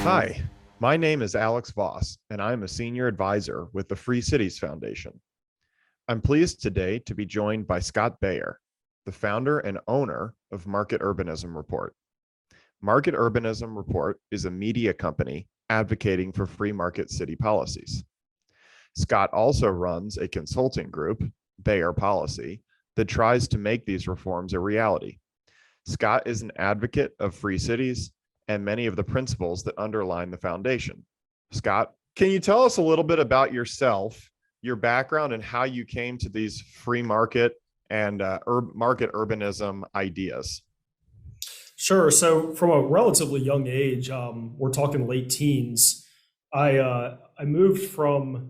Hi, my name is Alex Voss, and I'm a senior advisor with the Free Cities Foundation. I'm pleased today to be joined by Scott Beyer, the founder and owner of Market Urbanism Report. Market Urbanism Report is a media company advocating for free market city policies. Scott also runs a consulting group, Beyer Policy, that tries to make these reforms a reality. Scott is an advocate of free cities and many of the principles that underline the foundation. Scott, can you tell us a little bit about yourself, your background, and how you came to these free market and market urbanism ideas? Sure. So from a relatively young age, we're talking late teens, I moved from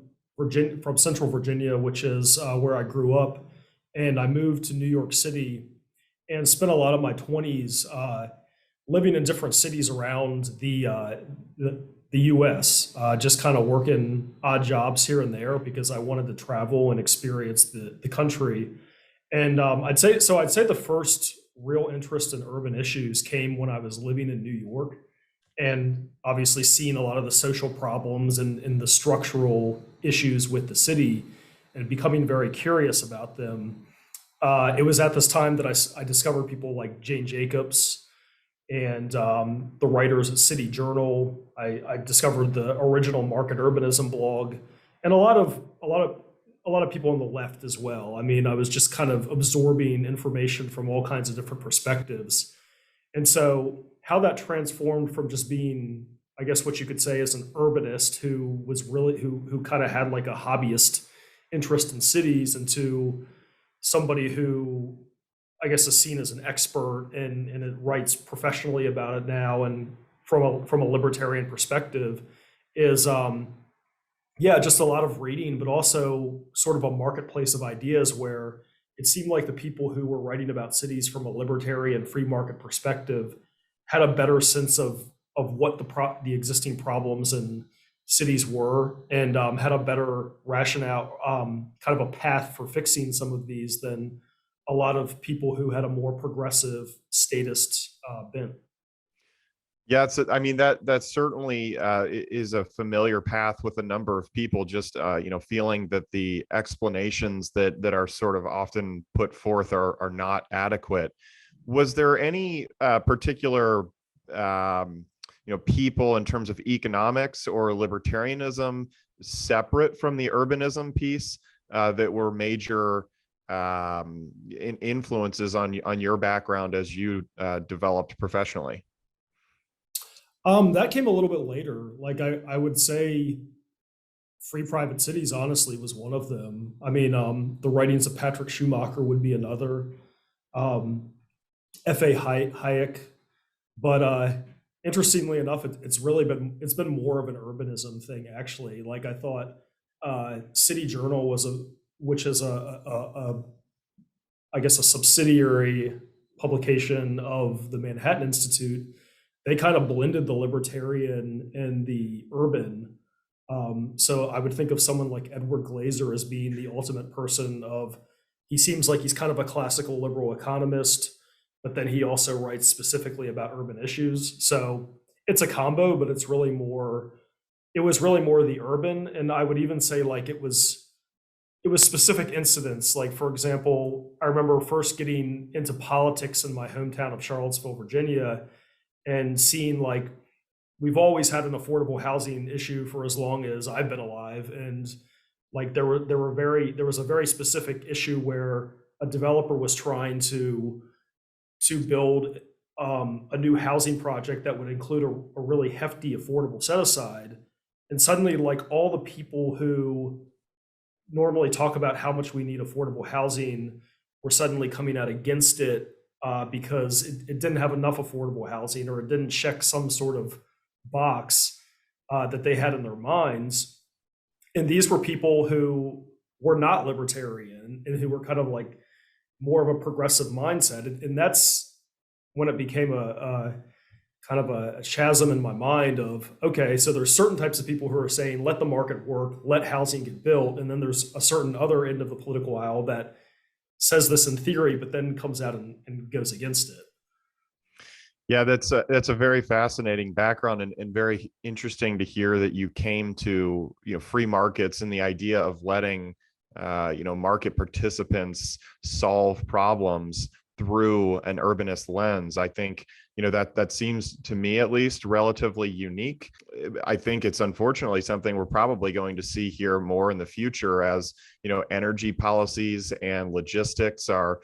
Central Virginia, which is where I grew up, and I moved to New York City and spent a lot of my 20s living in different cities around the U.S., just kind of working odd jobs here and there because I wanted to travel and experience the country. And I'd say the first real interest in urban issues came when I was living in New York and obviously seeing a lot of the social problems and the structural issues with the city and becoming very curious about them. It was at this time that I discovered people like Jane Jacobs and the writers at City Journal. I discovered the original Market Urbanism blog, and a lot of people on the left as well. I mean, I was just kind of absorbing information from all kinds of different perspectives. And so how that transformed from just being, I guess what you could say, as an urbanist who kind of had like a hobbyist interest in cities into somebody who I guess is seen as an expert and it writes professionally about it now and from a libertarian perspective is just a lot of reading, but also sort of a marketplace of ideas where it seemed like the people who were writing about cities from a libertarian free market perspective had a better sense of what the existing problems in cities were and had a better rationale, kind of a path for fixing some of these than a lot of people who had a more progressive statist bent. Yeah, I mean that certainly is a familiar path with a number of people. Just feeling that the explanations that are sort of often put forth are not adequate. Was there any particular people in terms of economics or libertarianism separate from the urbanism piece that were major influences on your background as you developed professionally? That came a little bit later. Like I would say Free Private Cities honestly was one of them. I mean, the writings of Patrick Schumacher would be another. F.A. Hayek. But interestingly enough, it's been more of an urbanism thing actually. Like I thought City Journal which is I guess a subsidiary publication of the Manhattan Institute. They kind of blended the libertarian and the urban. So I would think of someone like Edward Glaser as being the ultimate person he seems like he's kind of a classical liberal economist, but then he also writes specifically about urban issues. So it's a combo, but it was really more the urban. And I would even say like it was specific incidents. Like, for example, I remember first getting into politics in my hometown of Charlottesville, Virginia, and seeing like we've always had an affordable housing issue for as long as I've been alive. And like there was a very specific issue where a developer was trying to build a new housing project that would include a really hefty affordable set aside. And suddenly like all the people who normally talk about how much we need affordable housing were suddenly coming out against it because it didn't have enough affordable housing or it didn't check some sort of box that they had in their minds. And these were people who were not libertarian and who were kind of like more of a progressive mindset. And that's when it became a kind of a chasm in my mind of, okay, so there's certain types of people who are saying, let the market work, let housing get built. And then there's a certain other end of the political aisle that says this in theory, but then comes out and goes against it. Yeah, that's a very fascinating background, and very interesting to hear that you came to, free markets and the idea of letting, market participants solve problems through an urbanist lens. I think, that seems to me at least relatively unique. I think it's unfortunately something we're probably going to see here more in the future as, energy policies and logistics are,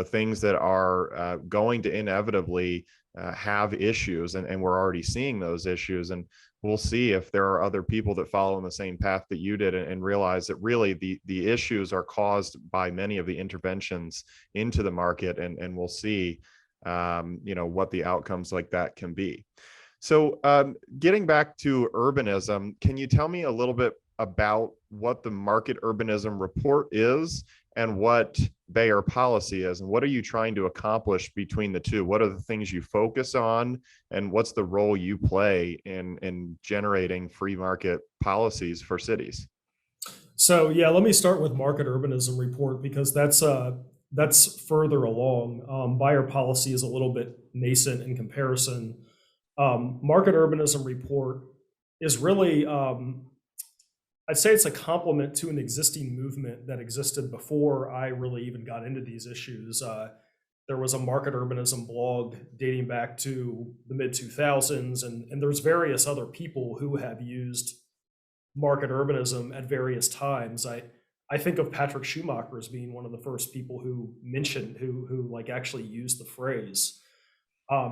things that are going to inevitably have issues, and we're already seeing those issues, and we'll see if there are other people that follow in the same path that you did, and realize that really the issues are caused by many of the interventions into the market, and we'll see what the outcomes like that can be. So getting back to urbanism, can you tell me a little bit about what the Market Urbanism Report is and what Beyer policy is, and what are you trying to accomplish between the two? What are the things you focus on, and what's the role you play in generating free market policies for cities? So yeah, let me start with Market Urbanism Report because that's further along. Buyer policy is a little bit nascent in comparison. Market Urbanism Report is really, I'd say it's a complement to an existing movement that existed before I really even got into these issues. There was a market urbanism blog dating back to the mid 2000s, and there's various other people who have used market urbanism at various times. I think of Patrick Schumacher as being one of the first people who mentioned who like actually used the phrase.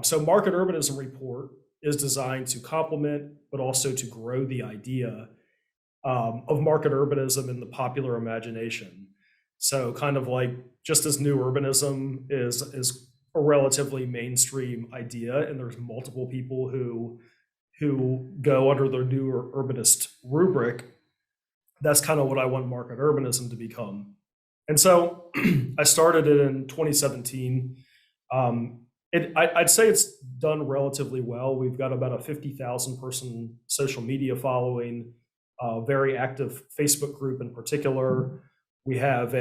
So Market Urbanism Report is designed to complement but also to grow the idea of market urbanism in the popular imagination. So kind of like just as new urbanism is a relatively mainstream idea, and there's multiple people who go under the new urbanist rubric, that's kind of what I want market urbanism to become. And so I started it in 2017. I'd say it's done relatively well. We've got about a 50,000 person social media following, very active Facebook group in particular. We have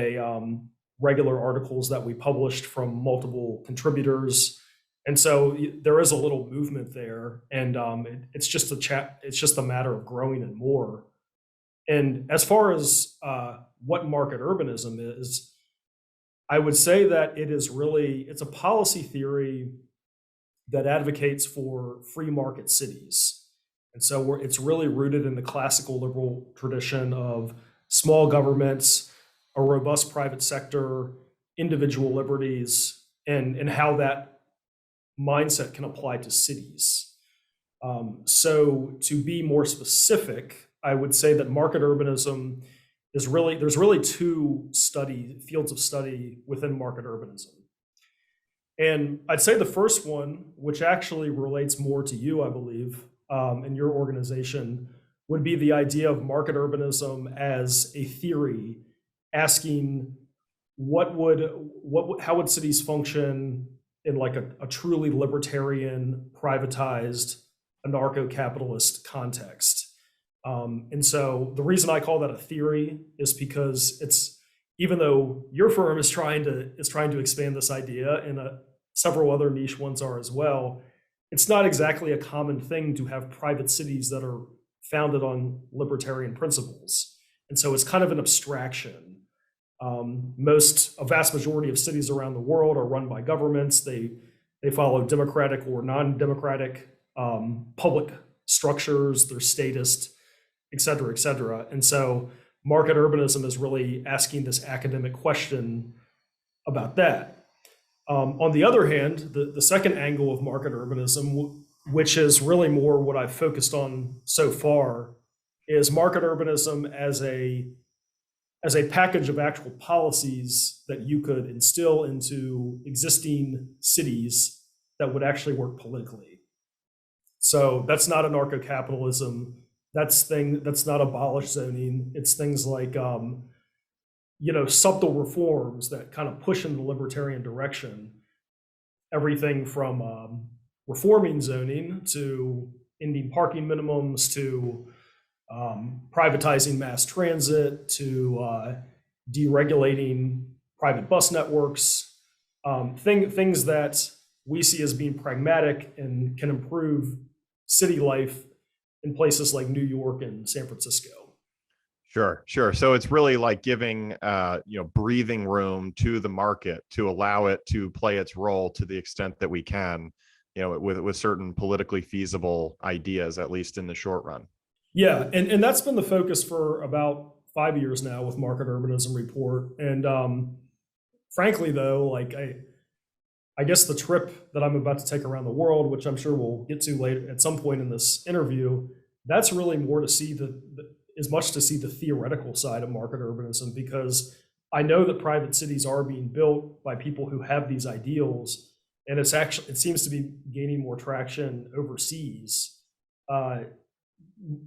regular articles that we published from multiple contributors. And so there is a little movement there, and it's just it's just a matter of growing it more. And as far as what market urbanism is, I would say that it's a policy theory that advocates for free market cities. And so it's really rooted in the classical liberal tradition of small governments, a robust private sector, individual liberties, and how that mindset can apply to cities. So to be more specific, I would say that market urbanism there's really two fields of study within market urbanism. And I'd say the first one, which actually relates more to you, I believe, and your organization, would be the idea of market urbanism as a theory, asking how would cities function in like a truly libertarian, privatized, anarcho-capitalist context. And so the reason I call that a theory is because even though your firm is trying to expand this idea, and several other niche ones are as well, it's not exactly a common thing to have private cities that are founded on libertarian principles. And so it's kind of an abstraction. A vast majority of cities around the world are run by governments. They follow democratic or non-democratic public structures. They're statist, et cetera, et cetera. And so market urbanism is really asking this academic question about that. On the other hand, the second angle of market urbanism, which is really more what I've focused on so far, is market urbanism as a package of actual policies that you could instill into existing cities that would actually work politically. So that's not anarcho-capitalism. That's not abolish zoning. It's things like subtle reforms that kind of push in the libertarian direction. Everything from reforming zoning to ending parking minimums to privatizing mass transit to deregulating private bus networks, things that we see as being pragmatic and can improve city life in places like New York and San Francisco. Sure, sure. So it's really like giving breathing room to the market to allow it to play its role to the extent that we can, with certain politically feasible ideas, at least in the short run. Yeah, and that's been the focus for about 5 years now with Market Urbanism Report. And frankly, though, like I guess the trip that I'm about to take around the world, which I'm sure we'll get to later at some point in this interview, that's really more to see as much to see the theoretical side of market urbanism, because I know that private cities are being built by people who have these ideals, and it seems to be gaining more traction overseas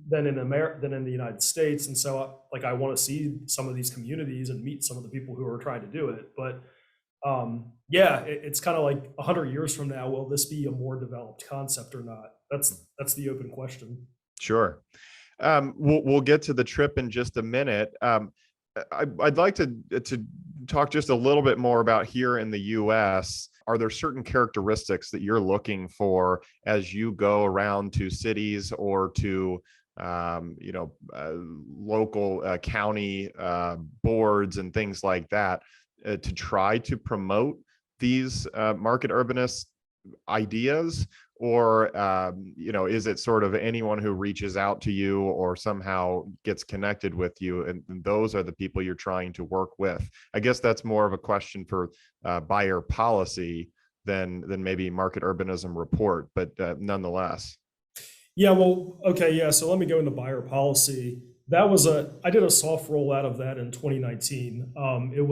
than in the United States. And so, like, I want to see some of these communities and meet some of the people who are trying to do it. But yeah, it's kind of like 100 years from now, will this be a more developed concept or not? That's the open question. Sure. We'll get to the trip in just a minute. I'd like to talk just a little bit more about here in the U.S. Are there certain characteristics that you're looking for as you go around to cities or to local county boards and things like that to try to promote these market urbanist ideas? Or is it sort of anyone who reaches out to you or somehow gets connected with you, and those are the people you're trying to work with? I guess that's more of a question for Beyer policy than maybe Market Urbanism Report, but nonetheless. Yeah, well, okay, yeah. So let me go into Beyer policy. I did a soft rollout of that in 2019. It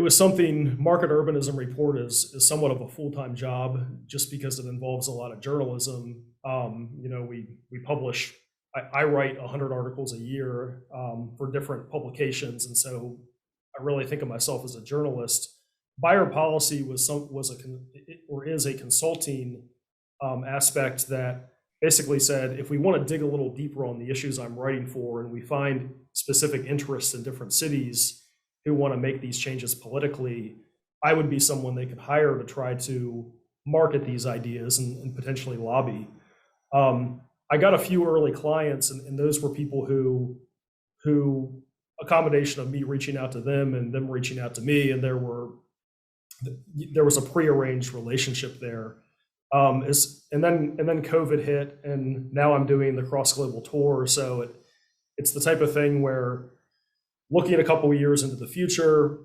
was something. Market Urbanism Report is somewhat of a full-time job, just because it involves a lot of journalism. We publish. I write 100 articles a year for different publications, and so I really think of myself as a journalist. Beyer policy is a consulting aspect that basically said, if we want to dig a little deeper on the issues I'm writing for, and we find specific interests in different cities who want to make these changes politically, I would be someone they could hire to try to market these ideas and potentially lobby. I got a few early clients, and those were people who a combination of me reaching out to them and them reaching out to me, and there was a prearranged relationship there. And then COVID hit, and now I'm doing the cross global tour. So it's the type of thing where, looking a couple of years into the future,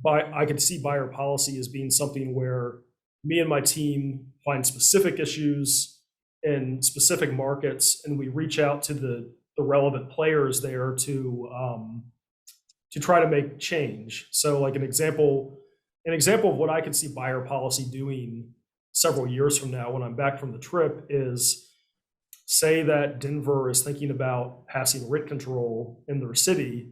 I could see Beyer policy as being something where me and my team find specific issues in specific markets, and we reach out to the relevant players there to try to make change. So, like, an example of what I could see Beyer policy doing several years from now, when I'm back from the trip, is, say that Denver is thinking about passing rent control in their city.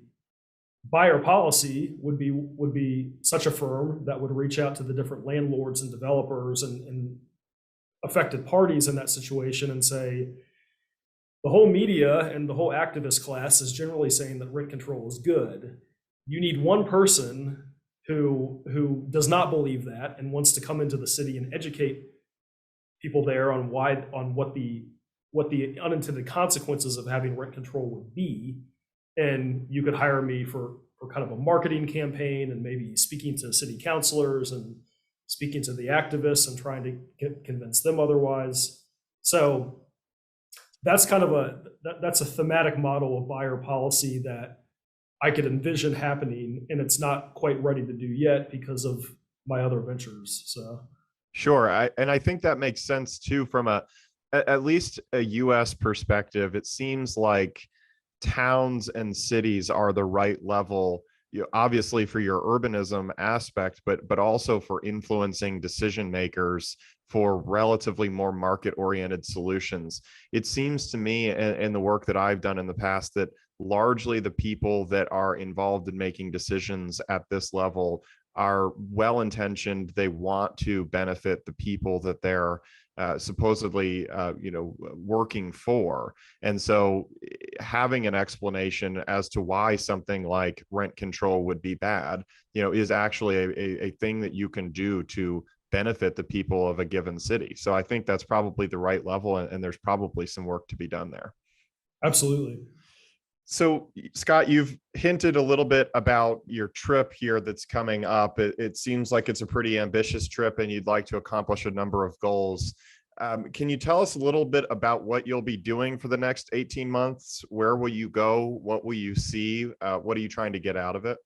Beyer policy would be such a firm that would reach out to the different landlords and developers and affected parties in that situation and say, the whole media and the whole activist class is generally saying that rent control is good. You need one person who does not believe that and wants to come into the city and educate people there on what the unintended consequences of having rent control would be. And you could hire me for kind of a marketing campaign, and maybe speaking to city councilors and speaking to the activists and trying to convince them otherwise. So that's kind of that's a thematic model of Beyer policy that I could envision happening, and it's not quite ready to do yet because of my other ventures. So Sure. I think that makes sense too, from at least a US perspective. It seems like towns and cities are the right level, obviously for your urbanism aspect, but also for influencing decision makers for relatively more market oriented solutions. It seems to me, in the work that I've done in the past, that largely the people that are involved in making decisions at this level are well intentioned. They want to benefit the people that they're supposedly working for. And so having an explanation as to why something like rent control would be bad, is actually a thing that you can do to benefit the people of a given city. So I think that's probably the right level, and there's probably some work to be done there. Absolutely. So, Scott, you've hinted a little bit about your trip here that's coming up. It seems like it's a pretty ambitious trip and you'd like to accomplish a number of goals. Can you tell us a little bit about what you'll be doing for the next 18 months? Where will you go? What will you see? What are you trying to get out of it?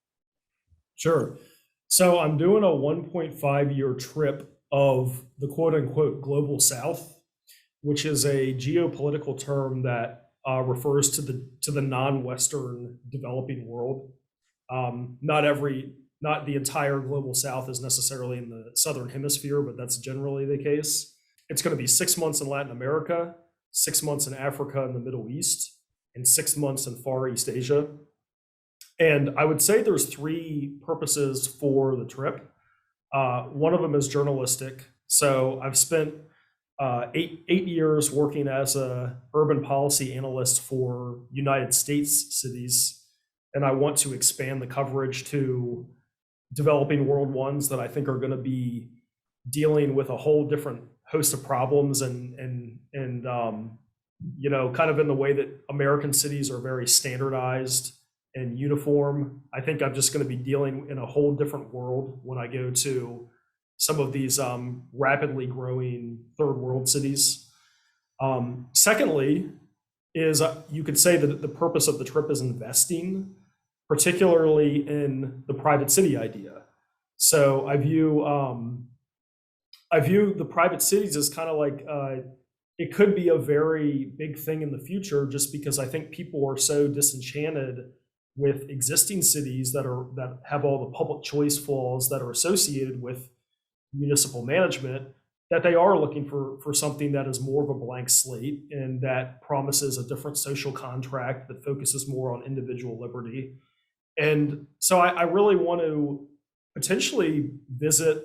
Sure. So I'm doing a 1.5 year trip of the quote unquote global south, which is a geopolitical term that refers to the non-Western developing world. Not the entire global south is necessarily in the southern hemisphere, but that's generally the case. It's going to be 6 months in Latin America, 6 months in Africa and the Middle East, and 6 months in Far East Asia. And I would say there's three purposes for the trip. One of them is journalistic. So I've spent 8 years working as a urban policy analyst for United States cities, and I want to expand the coverage to developing world ones that I think are going to be dealing with a whole different host of problems and kind of in the way that American cities are very standardized and uniform. I think I'm just going to be dealing in a whole different world when I go to some of these rapidly growing third world cities. Secondly, is you could say that the purpose of the trip is investing, particularly in the private city idea. So I view the private cities as kind of like it could be a very big thing in the future, just because I think people are so disenchanted with existing cities that have all the public choice flaws that are associated with municipal management, that they are looking for something that is more of a blank slate and that promises a different social contract that focuses more on individual liberty. And so I really want to potentially visit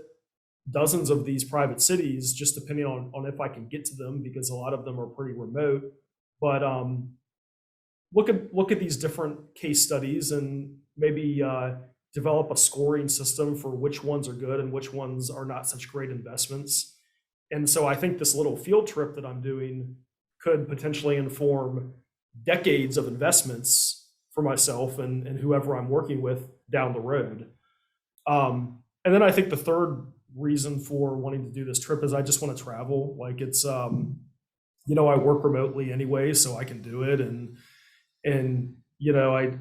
dozens of these private cities, just depending on if I can get to them, because a lot of them are pretty remote. But look at these different case studies and maybe develop a scoring system for which ones are good and which ones are not such great investments. And so I think this little field trip that I'm doing could potentially inform decades of investments for myself and whoever I'm working with down the road. And then I think the third reason for wanting to do this trip is I just want to travel. Like it's, I work remotely anyway, so I can do it. And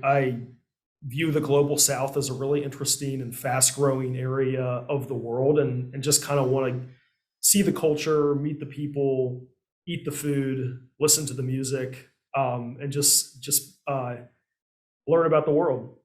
I view the global south as a really interesting and fast growing area of the world, and just kind of want to see the culture, meet the people, eat the food, listen to the music, and just learn about the world.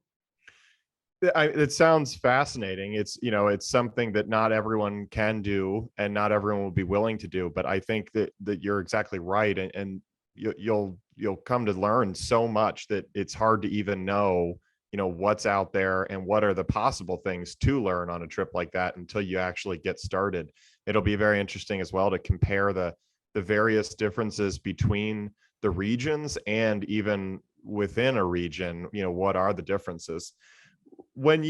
It sounds fascinating. It's something that not everyone can do and not everyone will be willing to do. But I think that you're exactly right, and you'll come to learn so much that it's hard to even know what's out there and what are the possible things to learn on a trip like that until you actually get started. It'll be very interesting as well to compare the various differences between the regions, and even within a region, what are the differences. When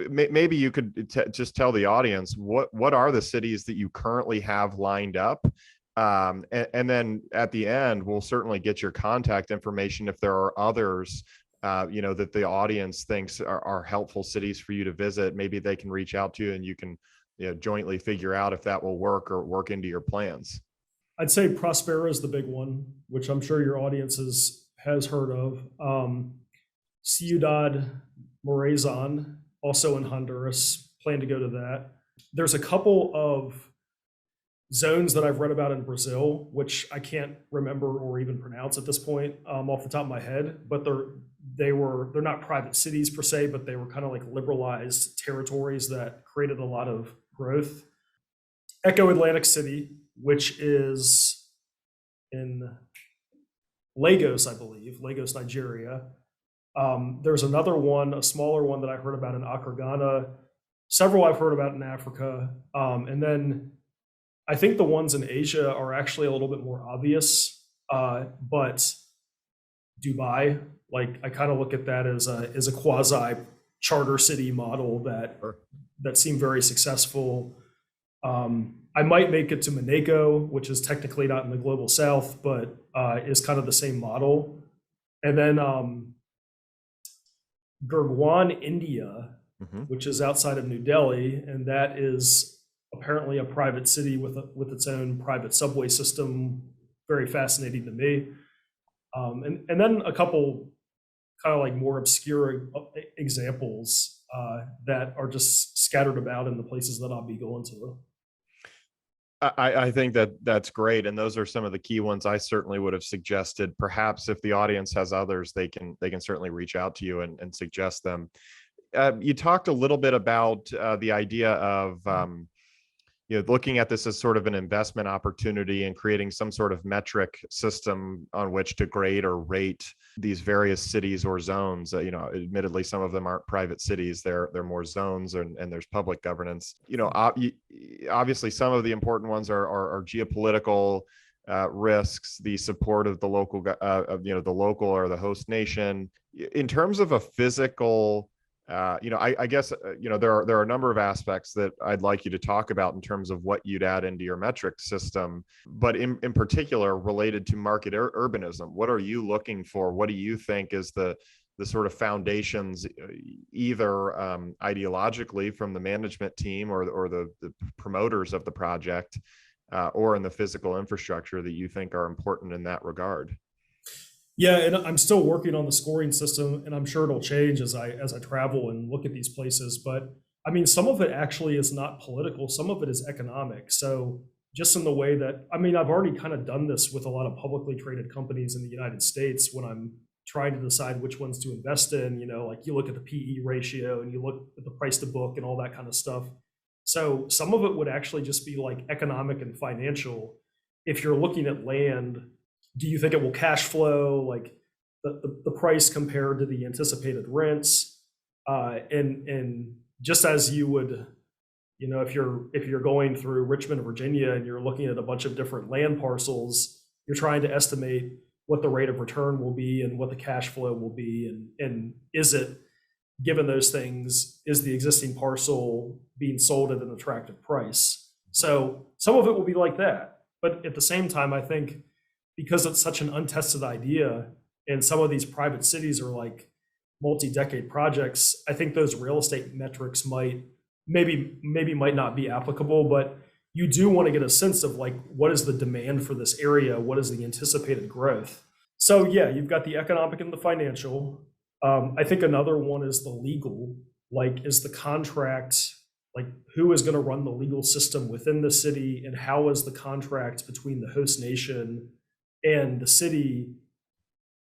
maybe you could just tell the audience what are the cities that you currently have lined up, and then at the end we'll certainly get your contact information if there are others that the audience thinks are helpful cities for you to visit. Maybe they can reach out to you and you can jointly figure out if that will work or work into your plans. I'd say Prospera is the big one, which I'm sure your audience has heard of. Ciudad Morazan, also in Honduras, plan to go to that. There's a couple of zones that I've read about in Brazil, which I can't remember or even pronounce at this point off the top of my head, but they're not private cities per se, but they were kind of like liberalized territories that created a lot of growth. Echo Atlantic City, which is in Lagos, I believe, Lagos, Nigeria. There's another one, a smaller one that I heard about in Accra, Ghana. Several I've heard about in Africa. And then I think the ones in Asia are actually a little bit more obvious, but Dubai, like I kind of look at that as a quasi charter city model Sure. that seemed very successful. I might make it to Monaco, which is technically not in the global south, but is kind of the same model. And then Gurgaon, India, Mhm. which is outside of New Delhi, and that is apparently a private city with its own private subway system. Very fascinating to me. And then a couple kind of like more obscure examples that are just scattered about in the places that I'll be going to. I think that that's great, and those are some of the key ones I certainly would have suggested. Perhaps if the audience has others, they can certainly reach out to you and suggest them. You talked a little bit about the idea of looking at this as sort of an investment opportunity and creating some sort of metric system on which to grade or rate these various cities or zones. Admittedly, some of them aren't private cities; they're more zones, and there's public governance. Obviously, some of the important ones are geopolitical risks, the support of the local, the local or the host nation. In terms of a physical, I guess, there are a number of aspects that I'd like you to talk about in terms of what you'd add into your metric system, but in particular related to market urbanism. What are you looking for? What do you think is the sort of foundations, either ideologically from the management team or the promoters of the project, or in the physical infrastructure that you think are important in that regard? Yeah, and I'm still working on the scoring system, and I'm sure it'll change as I travel and look at these places. But I mean, some of it actually is not political. Some of it is economic. So just in the way that I mean, I've already kind of done this with a lot of publicly traded companies in the United States when I'm trying to decide which ones to invest in. Like you look at the PE ratio and you look at the price to book and all that kind of stuff. So some of it would actually just be like economic and financial. If you're looking at land, do you think it will cash flow, like the price compared to the anticipated rents? And just as you would, if you're going through Richmond, Virginia, and you're looking at a bunch of different land parcels, you're trying to estimate what the rate of return will be and what the cash flow will be, and is it, given those things, is the existing parcel being sold at an attractive price? So some of it will be like that, but at the same time, I think because it's such an untested idea and some of these private cities are like multi-decade projects, I think those real estate metrics might not be applicable, but you do want to get a sense of like what is the demand for this area, what is the anticipated growth. So yeah, you've got the economic and the financial. I think another one is the legal. Like, is the contract, like who is going to run the legal system within the city, and how is the contract between the host nation and the city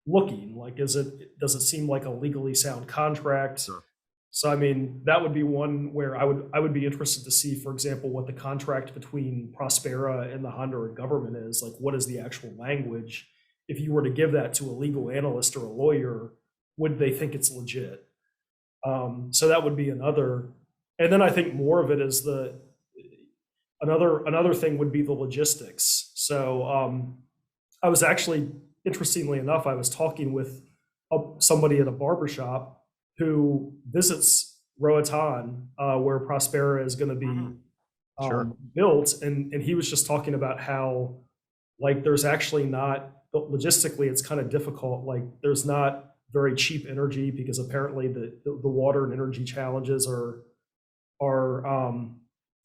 looking? Like, does it seem like a legally sound contract? Sure. So I mean, that would be one where I would be interested to see, for example, what the contract between Prospera and the Honduran government is. Like, what is the actual language? If you were to give that to a legal analyst or a lawyer, would they think it's legit? So that would be another. And then I think more of it is another thing would be the logistics. So I was actually, interestingly enough, I was talking with somebody at a barbershop who visits Roatan, where Prospera is going to be Sure. built, and he was just talking about how, like, there's actually not, logistically it's kind of difficult. Like, there's not very cheap energy because apparently the water and energy challenges are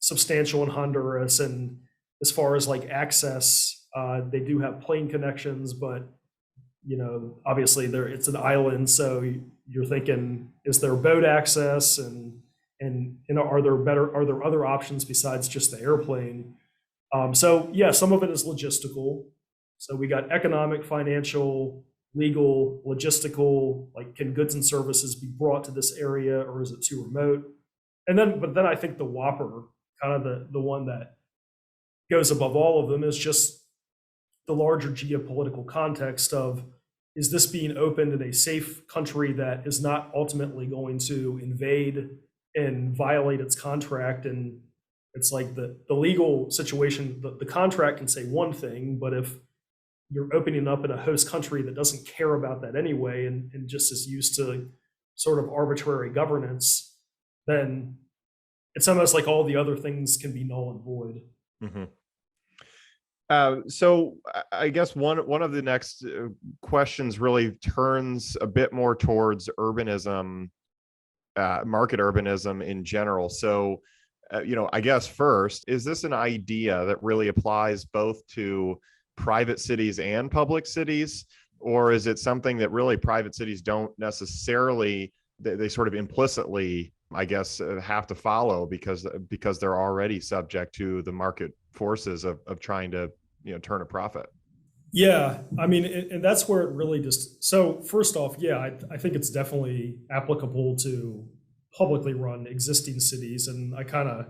substantial in Honduras. And as far as like access, they do have plane connections, but obviously it's an island, so you're thinking, is there boat access, and are there other options besides just the airplane? So yeah, some of it is logistical. So we got economic, financial, legal, logistical. Like, can goods and services be brought to this area, or is it too remote? But then I think the whopper, kind of the one that goes above all of them, is just the larger geopolitical context of, is this being opened in a safe country that is not ultimately going to invade and violate its contract and It's like the legal situation, the contract can say one thing, but if you're opening up in a host country that doesn't care about that anyway and just is used to sort of arbitrary governance, then it's almost like all the other things can be null and void. Mhm. So I guess one of the next questions really turns a bit more towards urbanism, market urbanism in general. So, I guess first, is this an idea that really applies both to private cities and public cities, or is it something that really private cities don't necessarily, they sort of implicitly, I guess, have to follow because they're already subject to the market forces of trying to turn a profit? Yeah, I mean, and that's where it really just. So first off, yeah, I think it's definitely applicable to publicly run existing cities, and I kind of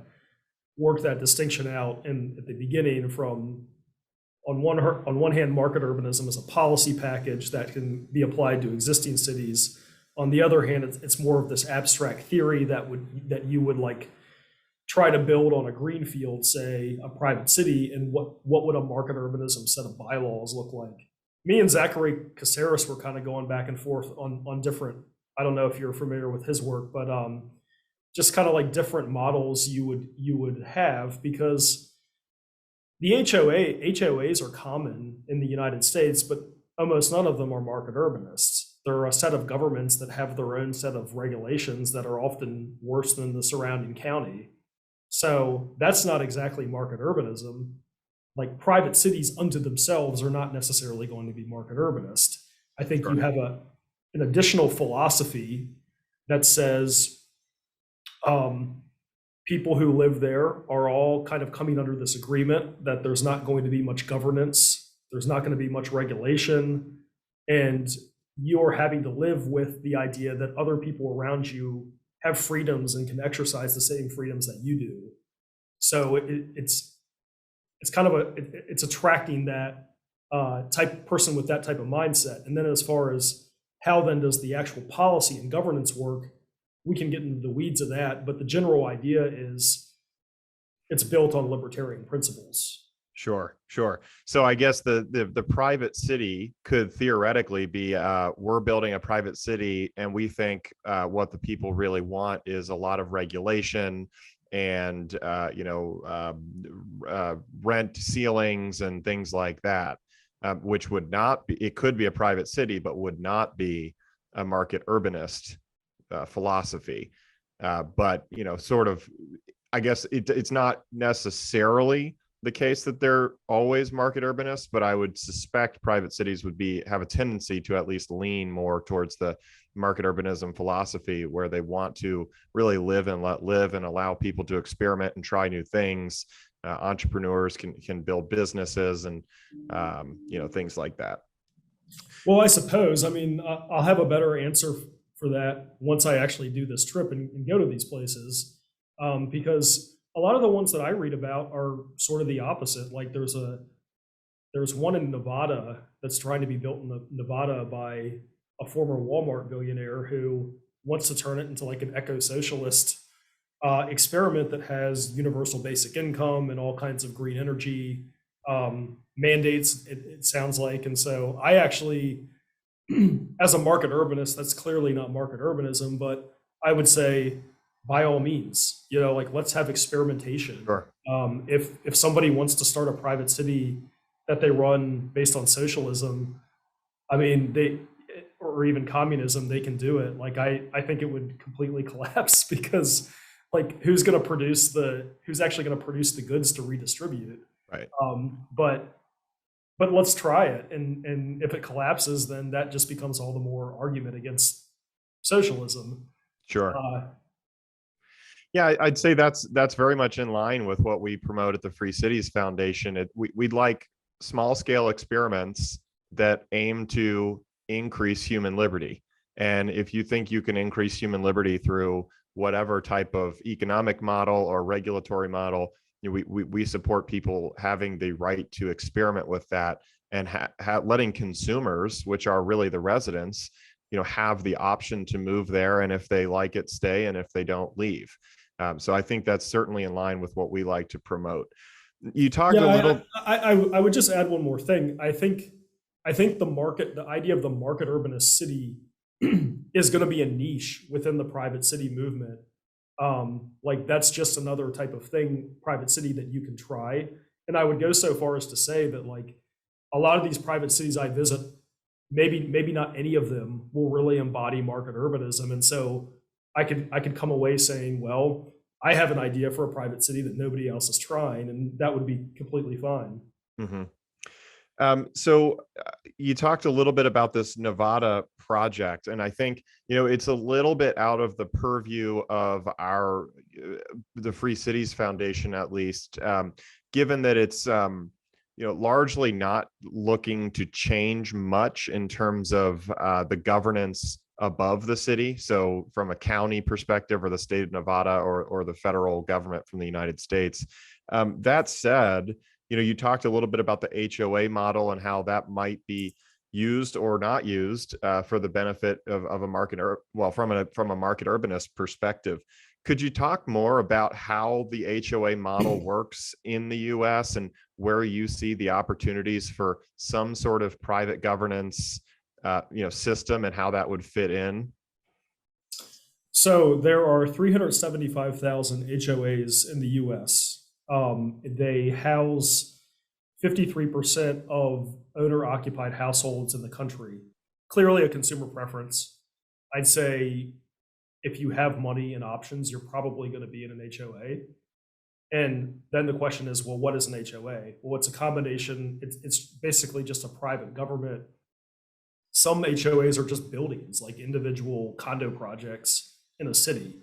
worked that distinction out in at the beginning from on one hand, market urbanism is a policy package that can be applied to existing cities. On the other hand, it's more of this abstract theory that you would like try to build on a greenfield, say a private city, and what would a market urbanism set of bylaws look like? Me and Zachary Caceres were kind of going back and forth on different. I don't know if you're familiar with his work, but just kind of like different models you would have, because the HOAs are common in the United States, but almost none of them are market urbanists. They're a set of governments that have their own set of regulations that are often worse than the surrounding county. So that's not exactly market urbanism. Like private cities unto themselves are not necessarily going to be market urbanist. I think Sure. you have an additional philosophy that says people who live there are all kind of coming under this agreement that there's not going to be much governance, there's not going to be much regulation, and you're having to live with the idea that other people around you have freedoms and can exercise the same freedoms that you do. So it's kind of it's attracting that type person with that type of mindset. And then as far as how then does the actual policy and governance work, we can get into the weeds of that. But the general idea is it's built on libertarian principles. Sure, sure. So I guess the private city could theoretically be, we're building a private city, and we think what the people really want is a lot of regulation and rent ceilings and things like that, which would not be. It could be a private city, but would not be a market urbanist philosophy. But sort of, I guess it's not necessarily the case that they're always market urbanists, but I would suspect private cities would have a tendency to at least lean more towards the market urbanism philosophy, where they want to really live and let live and allow people to experiment and try new things. Entrepreneurs can build businesses and things like that. Well, I suppose, I mean, I'll have a better answer for that once I actually do this trip and go to these places, because a lot of the ones that I read about are sort of the opposite. Like there's one in Nevada that's trying to be built in Nevada by a former Walmart billionaire who wants to turn it into like an eco-socialist experiment that has universal basic income and all kinds of green energy mandates, it sounds like. And so I actually, as a market urbanist, that's clearly not market urbanism, but I would say by all means, like let's have experimentation. Sure. If somebody wants to start a private city that they run based on socialism, I mean, or even communism, they can do it. Like I think it would completely collapse because like who's actually going to produce the goods to redistribute? Right. But let's try it. And if it collapses, then that just becomes all the more argument against socialism. Sure. Yeah, I'd say that's very much in line with what we promote at the Free Cities Foundation. We'd like small scale experiments that aim to increase human liberty. And if you think you can increase human liberty through whatever type of economic model or regulatory model, we support people having the right to experiment with that, and letting consumers, which are really the residents, have the option to move there, and if they like it, stay, and if they don't, leave. So I think that's certainly in line with what we like to promote. You talked Yeah, a little. I would just add one more thing. I think the idea of the market urbanist city is going to be a niche within the private city movement. Like that's just another type of thing, private city that you can try. And I would go so far as to say that like a lot of these private cities I visit, maybe not any of them will really embody market urbanism. And so I could come away saying, well, I have an idea for a private city that nobody else is trying, and that would be completely fine. Mhm. So you talked a little bit about this Nevada project, and I think it's a little bit out of the purview of the Free Cities Foundation, at least, given that it's largely not looking to change much in terms of the governance above the city. So from a county perspective, or the state of Nevada, or the federal government from the United States. That said, you talked a little bit about the HOA model and how that might be used or not used for the benefit of a market, from a market urbanist perspective. Could you talk more about how the HOA model works in the US and where you see the opportunities for some sort of private governance system and how that would fit in? So there are 375,000 HOAs in the US. They house 53% of owner occupied households in the country. Clearly a consumer preference. I'd say if you have money and options, you're probably going to be in an HOA. And then the question is, well, what is an HOA? Well, it's a combination. It's basically just a private government. Some HOAs are just buildings, like individual condo projects in a city.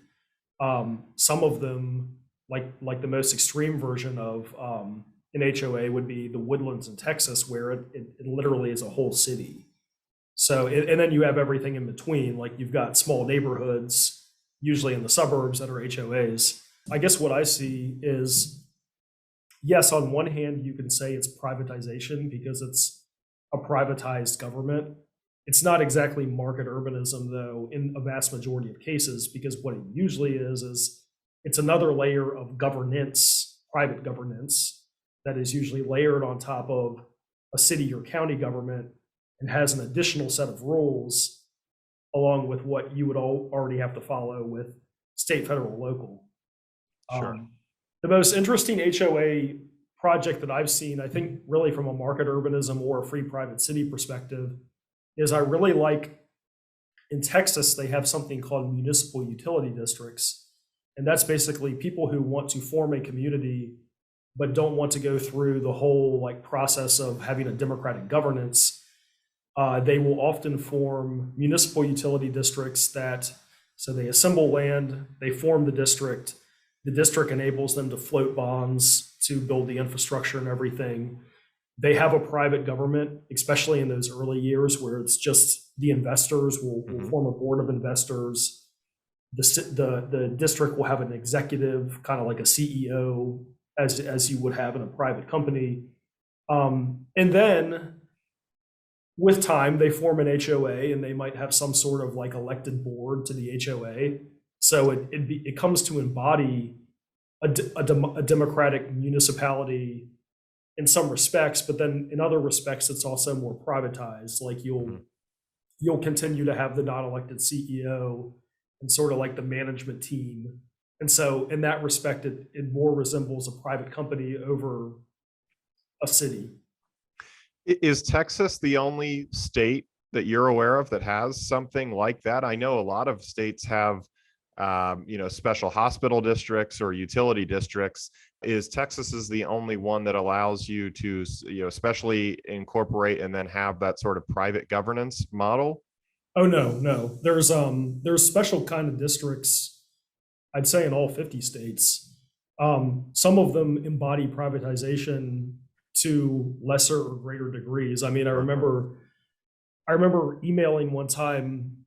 Some of them, like the most extreme version of an HOA would be the Woodlands in Texas, where it literally is a whole city. So, and then you have everything in between, like you've got small neighborhoods, usually in the suburbs, that are HOAs. I guess what I see is, yes, on one hand, you can say it's privatization because it's a privatized government. It's not exactly market urbanism, though, in a vast majority of cases, because what it usually is it's another layer of governance, private governance, that is usually layered on top of a city or county government and has an additional set of rules along with what you would already have to follow with state, federal, local. Sure. The most interesting HOA project that I've seen, I think really from a market urbanism or a free private city perspective, is I really like, in Texas, they have something called municipal utility districts. And that's basically people who want to form a community but don't want to go through the whole process of having a democratic governance. They will often form municipal utility districts so they assemble land, they form the district enables them to float bonds to build the infrastructure and everything. They have a private government, especially in those early years where it's just the investors will form a board of investors. The district will have an executive, kind of like a CEO, as you would have in a private company. And then with time, they form an HOA and they might have some sort of elected board to the HOA. So it comes to embody a democratic municipality in some respects, but then in other respects, it's also more privatized. Like you'll continue to have the non-elected CEO and sort of like the management team. And so in that respect, it more resembles a private company over a city. Is Texas the only state that you're aware of that has something like that? I know a lot of states have special hospital districts or utility districts. Is Texas is the only one that allows you to, especially incorporate and then have that sort of private governance model? Oh, no. There's special kind of districts, I'd say in all 50 states. Some of them embody privatization to lesser or greater degrees. I mean, I remember emailing one time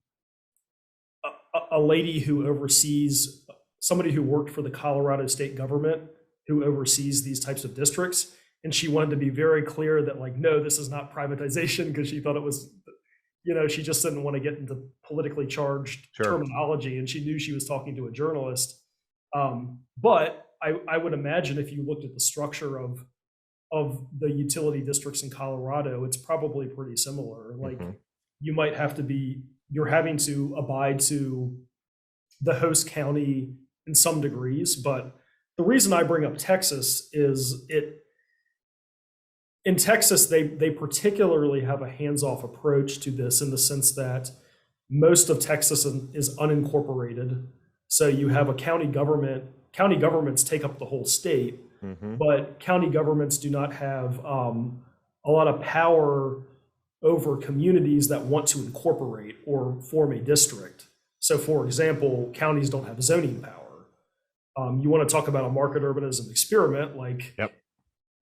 a lady who oversees, somebody who worked for the Colorado state government who oversees these types of districts. And she wanted to be very clear that no, this is not privatization, because she thought it was, she just didn't want to get into politically charged terminology. And she knew she was talking to a journalist. But I would imagine if you looked at the structure of the utility districts in Colorado, it's probably pretty similar. Like Mhm. you might have to be, you're having to abide to the host county in some degrees. But the reason I bring up Texas is in Texas, they particularly have a hands-off approach to this in the sense that most of Texas is unincorporated. So you have a county government, county governments take up the whole state, Mhm. but county governments do not have a lot of power over communities that want to incorporate or form a district. So, for example, counties don't have zoning power. You want to talk about a market urbanism experiment, like Yep.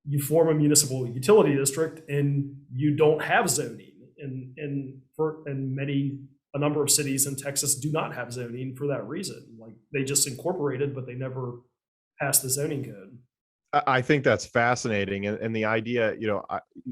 you form a municipal utility district and you don't have zoning. And many a number of cities in Texas do not have zoning for that reason. Like they just incorporated, but they never passed the zoning code. I think that's fascinating, and the idea,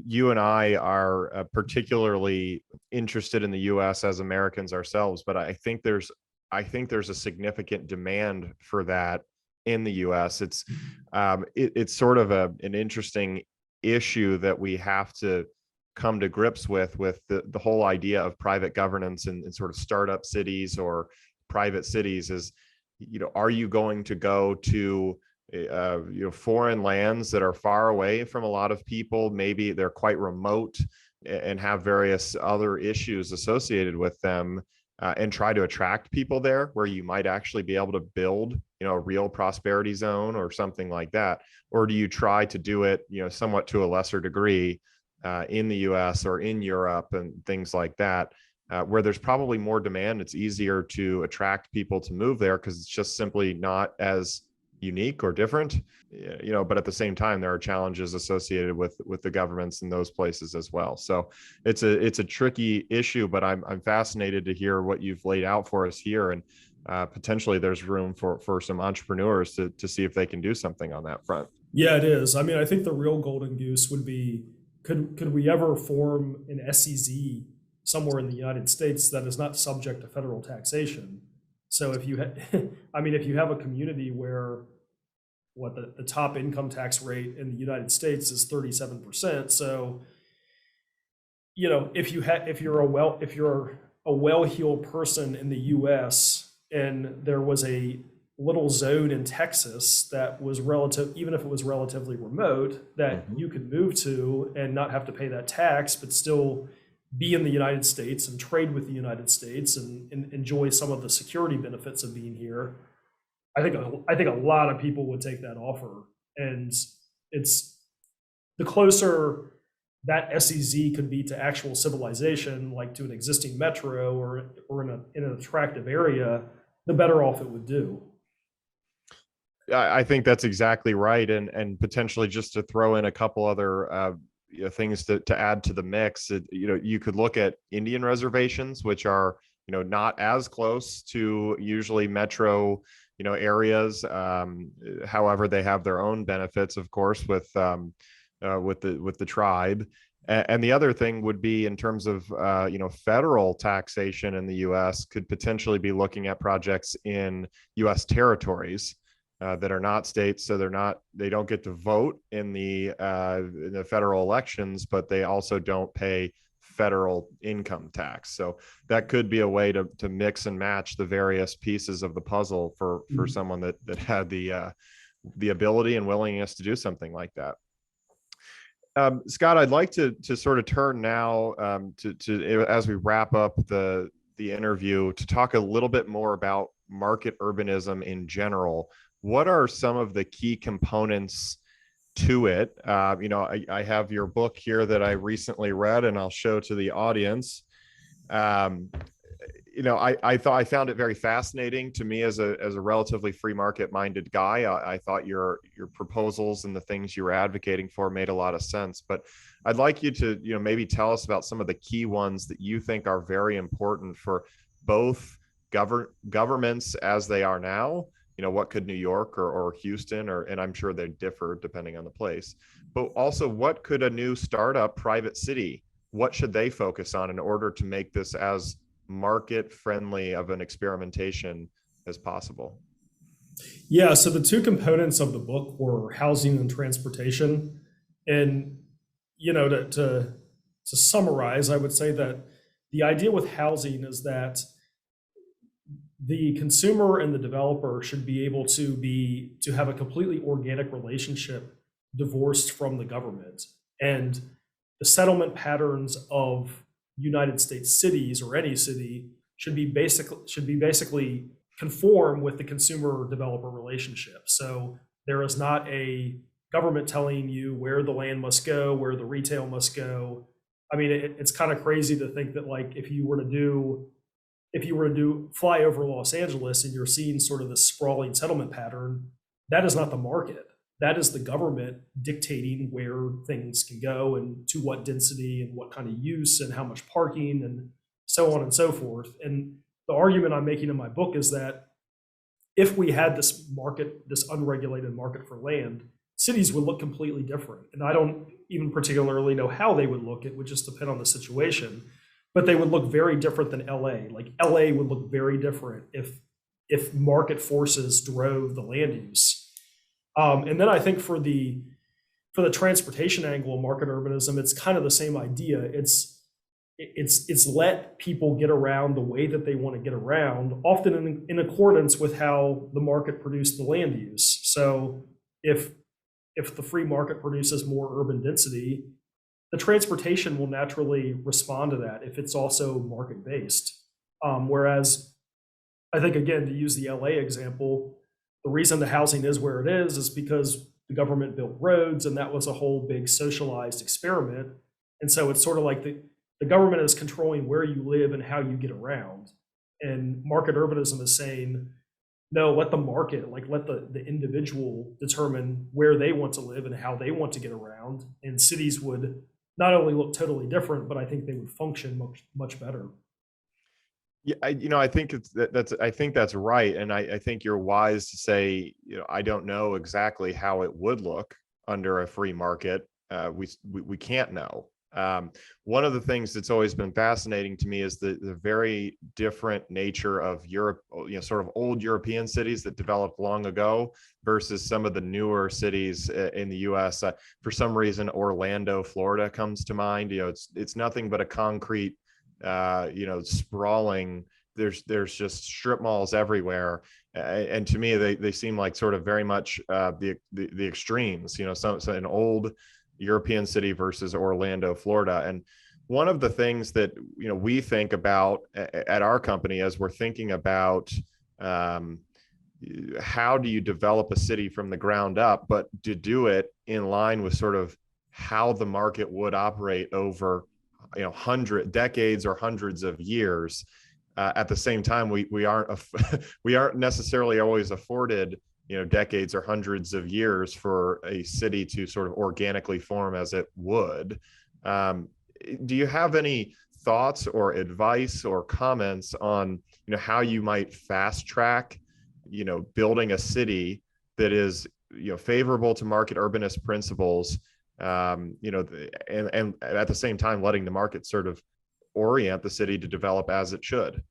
you and I are particularly interested in the U.S. as Americans ourselves, but I think there's a significant demand for that in the U.S. It's sort of an interesting issue that we have to come to grips with the whole idea of private governance in sort of startup cities or private cities is, are you going to go to foreign lands that are far away from a lot of people? Maybe they're quite remote and have various other issues associated with them, and try to attract people there where you might actually be able to build, a real prosperity zone or something like that? Or do you try to do it, somewhat to a lesser degree, in the US or in Europe and things like that, where there's probably more demand? It's easier to attract people to move there because it's just simply not as unique or different, but at the same time there are challenges associated with the governments in those places as well. So it's a tricky issue, but I'm fascinated to hear what you've laid out for us here, and potentially there's room for some entrepreneurs to see if they can do something on that front. Yeah, it is. I mean, I think the real golden goose would be could we ever form an SEZ somewhere in the United States that is not subject to federal taxation? So if you I mean, if you have a community where what the top income tax rate in the United States is 37%. So, if you're a well-heeled person in the US and there was a little zone in Texas that was relative, even if it was relatively remote, that Mhm. you could move to and not have to pay that tax, but still be in the United States and trade with the United States and enjoy some of the security benefits of being here. I think a lot of people would take that offer, and it's the closer that SEZ could be to actual civilization, like to an existing metro or in an attractive area, the better off it would do. I think that's exactly right, and potentially just to throw in a couple other things to add to the mix. You could look at Indian reservations, which are, not as close to usually metro, areas. However, they have their own benefits, of course, with the tribe. And the other thing would be in terms of federal taxation in the U.S. could potentially be looking at projects in U.S. territories that are not states, so they don't get to vote in the federal elections, but they also don't pay federal income tax. So that could be a way to mix and match the various pieces of the puzzle for Mhm. someone that had the ability and willingness to do something like that. Scott, I'd like to sort of turn now, to as we wrap up the interview, to talk a little bit more about market urbanism in general. What are some of the key components to it? I have your book here that I recently read, and I'll show to the audience. Um, I found it very fascinating. To me, as a relatively free market minded guy, I thought your proposals and the things you were advocating for made a lot of sense. But I'd like you to, maybe tell us about some of the key ones that you think are very important for both governments as they are now. What could New York or Houston, and I'm sure they differ depending on the place, but also what could a new startup private city, what should they focus on in order to make this as market friendly of an experimentation as possible? Yeah, so the two components of the book were housing and transportation. And, to summarize, I would say that the idea with housing is that the consumer and the developer should be able to have a completely organic relationship divorced from the government. And the settlement patterns of United States cities or any city should be basically conform with the consumer developer relationship. So there is not a government telling you where the land must go, where the retail must go. I mean, it's kind of crazy to think that, like, if you were to do fly over Los Angeles and you're seeing sort of this sprawling settlement pattern, that is not the market. That is the government dictating where things can go and to what density and what kind of use and how much parking and so on and so forth. And the argument I'm making in my book is that if we had this market, this unregulated market for land, cities would look completely different. And I don't even particularly know how they would look. It would just depend on the situation. But they would look very different than LA. Like LA would look very different if market forces drove the land use. And then I think for the transportation angle of market urbanism, it's kind of the same idea. It's let people get around the way that they want to get around, often in accordance with how the market produced the land use. So if the free market produces more urban density, the transportation will naturally respond to that if it's also market based. Whereas I think, again, to use the LA example, the reason the housing is where it is because the government built roads and that was a whole big socialized experiment. And so it's sort of like the government is controlling where you live and how you get around. And market urbanism is saying, no, let the market, like let the individual determine where they want to live and how they want to get around. And cities would not only look totally different, but I think they would function much better. Yeah, I think I think that's right, and I think you're wise to say, I don't know exactly how it would look under a free market. We can't know. One of the things that's always been fascinating to me is the very different nature of Europe, sort of old European cities that developed long ago versus some of the newer cities in the U.S. For some reason, Orlando, Florida comes to mind. It's nothing but a concrete, sprawling. There's just strip malls everywhere, and to me, they seem like sort of very much the extremes. So an old European city versus Orlando, Florida. And one of the things that we think about at our company as we're thinking about how do you develop a city from the ground up, but to do it in line with sort of how the market would operate over decades or hundreds of years. At the same time, we aren't we aren't necessarily always afforded decades or hundreds of years for a city to sort of organically form as it would. Do you have any thoughts or advice or comments on how you might fast track building a city that is favorable to market urbanist principles, and at the same time letting the market sort of orient the city to develop as it should?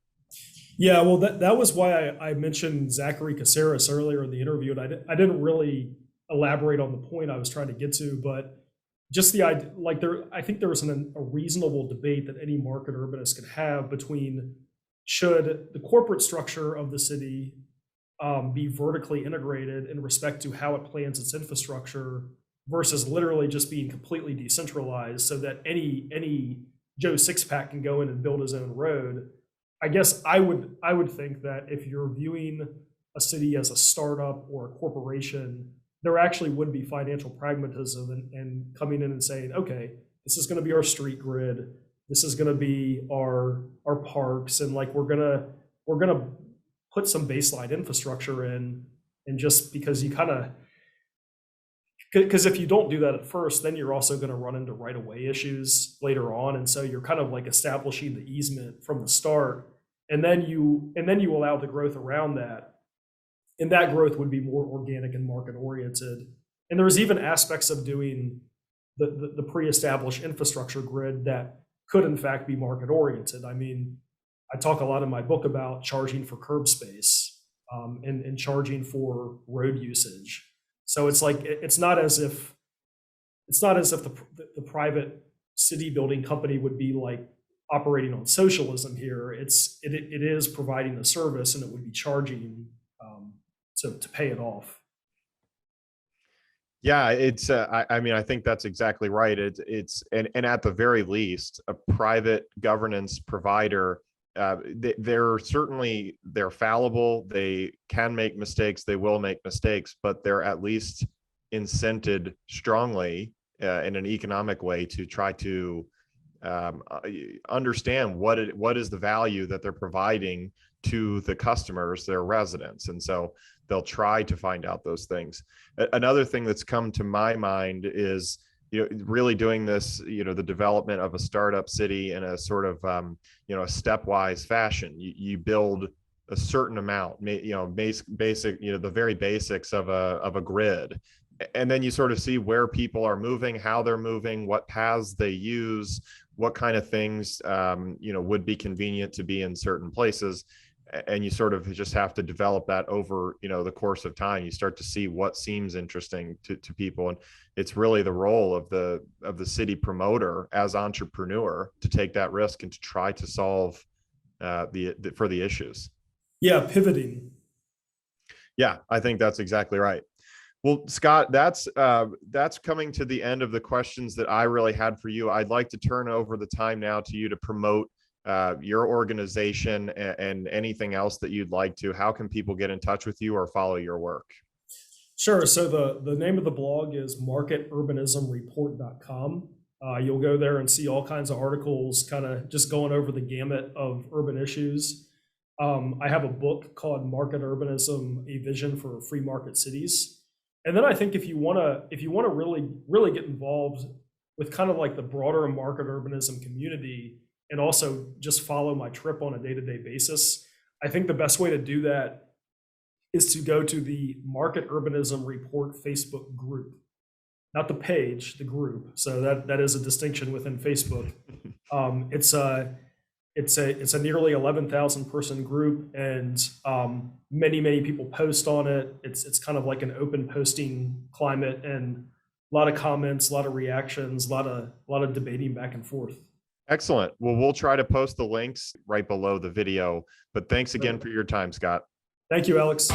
Yeah, well, that was why I mentioned Zachary Caceres earlier in the interview, and I didn't really elaborate on the point I was trying to get to, but just the idea, like I think there was a reasonable debate that any market urbanist could have between should the corporate structure of the city be vertically integrated in respect to how it plans its infrastructure versus literally just being completely decentralized so that any Joe Sixpack can go in and build his own road. I guess I would think that if you're viewing a city as a startup or a corporation, there actually would be financial pragmatism and coming in and saying, okay, this is going to be our street grid, this is going to be our parks, and like we're gonna put some baseline infrastructure in, and just because you kind of because if you don't do that at first, then you're also going to run into right of way issues later on, and so you're kind of like establishing the easement from the start, and then you allow the growth around that, and that growth would be more organic and market oriented. And there's even aspects of doing the pre-established infrastructure grid that could in fact be market oriented. I mean, I talk a lot in my book about charging for curb space. and charging for road usage. So it's like it's not as if the private city building company would be like operating on socialism here. It is providing a service, and it would be charging to pay it off. Yeah, it's. I mean, I think that's exactly right. And at the very least, a private governance provider. They're fallible. They can make mistakes. They will make mistakes, but they're at least incented strongly in an economic way to try to understand what is the value that they're providing to the customers, their residents, and so they'll try to find out those things. Another thing that's come to my mind is really doing this, the development of a startup city in a sort of a stepwise fashion. You build a certain amount, basic, the very basics of a grid, and then you sort of see where people are moving, how they're moving, what paths they use, what kind of things would be convenient to be in certain places. And you sort of just have to develop that over the course of time. You start to see what seems interesting to people, and it's really the role of the city promoter as entrepreneur to take that risk and to try to solve for the issues. Yeah, pivoting. Yeah, I think that's exactly right. Well, Scott, that's coming to the end of the questions that I really had for you. I'd like to turn over the time now to you to promote your organization and anything else that you'd like to. How can people get in touch with you or follow your work? Sure. So the name of the blog is marketurbanismreport.com. You'll go there and see all kinds of articles, kind of just going over the gamut of urban issues. I have a book called Market Urbanism: A Vision for Free Market Cities. And then I think if you want to really get involved with kind of like the broader market urbanism community, and also just follow my trip on a day-to-day basis, I think the best way to do that is to go to the Market Urbanism Report Facebook group, not the page, the group. So that is a distinction within Facebook. It's a nearly 11,000 person group, and many people post on it. It's kind of like an open posting climate, and a lot of comments, a lot of reactions, a lot of debating back and forth. Excellent. Well, we'll try to post the links right below the video, but thanks again for your time, Scott. Thank you, Alex.